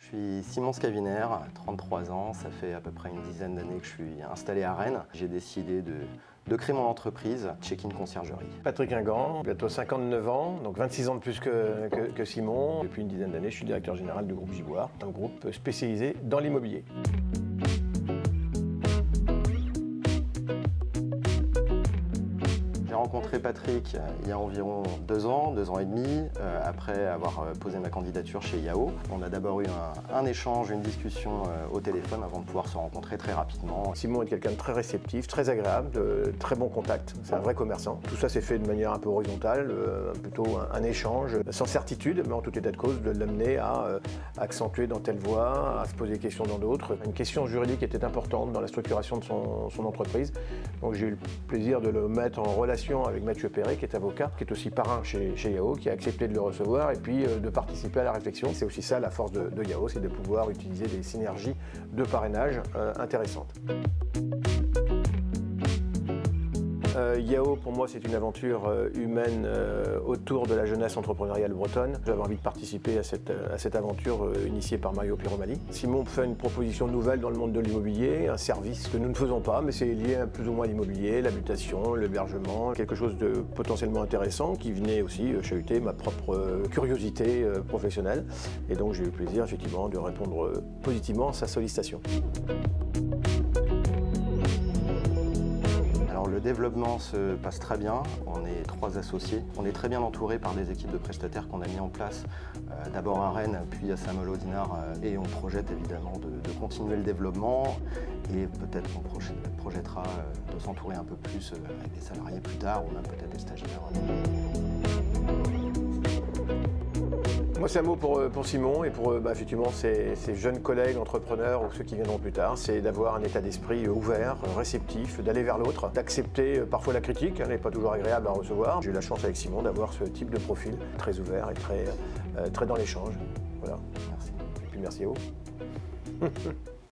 suis Simon Scaviner, 33 ans, ça fait à peu près une dizaine d'années que je suis installé à Rennes. J'ai décidé de créer mon entreprise, Check-in Conciergerie. Patrick Ingan, bientôt 59 ans, donc 26 ans de plus que Simon. Depuis une dizaine d'années, je suis directeur général du groupe Giboire, un groupe spécialisé dans l'immobilier. J'ai rencontré Patrick il y a environ 2 ans et demi, après avoir posé ma candidature chez Yahoo. On a d'abord eu un échange, une discussion au téléphone avant de pouvoir se rencontrer très rapidement. Simon est quelqu'un de très réceptif, très agréable, de très bon contact. C'est un vrai commerçant. Tout ça s'est fait de manière un peu horizontale, plutôt un échange, sans certitude, mais en tout état de cause, de l'amener à accentuer dans telle voie, à se poser des questions dans d'autres. Une question juridique était importante dans la structuration de son entreprise. Donc j'ai eu le plaisir de le mettre en relation avec Mathieu Perret, qui est avocat, qui est aussi parrain chez Yahoo, qui a accepté de le recevoir et puis de participer à la réflexion. C'est aussi ça la force de Yahoo, c'est de pouvoir utiliser des synergies de parrainage intéressantes. Yahoo, pour moi, c'est une aventure humaine autour de la jeunesse entrepreneuriale bretonne. J'avais envie de participer à cette aventure initiée par Mario Piromali. Simon fait une proposition nouvelle dans le monde de l'immobilier, un service que nous ne faisons pas, mais c'est lié plus ou moins à l'immobilier, l'habitation, l'hébergement, quelque chose de potentiellement intéressant qui venait aussi chahuter ma propre curiosité professionnelle. Et donc j'ai eu le plaisir effectivement de répondre positivement à sa sollicitation. Le développement se passe très bien, on est 3 associés. On est très bien entouré par des équipes de prestataires qu'on a mis en place, d'abord à Rennes, puis à Saint-Malo-Dinard, et on projette évidemment de continuer le développement et peut-être qu'on projettera de s'entourer un peu plus avec des salariés plus tard ou même peut-être des stagiaires. Moi, c'est un mot pour Simon et pour effectivement ses jeunes collègues entrepreneurs ou ceux qui viendront plus tard, c'est d'avoir un état d'esprit ouvert, réceptif, d'aller vers l'autre, d'accepter parfois la critique, elle n'est pas toujours agréable à recevoir. J'ai eu la chance avec Simon d'avoir ce type de profil, très ouvert et très dans l'échange. Voilà, merci. Et puis merci à vous.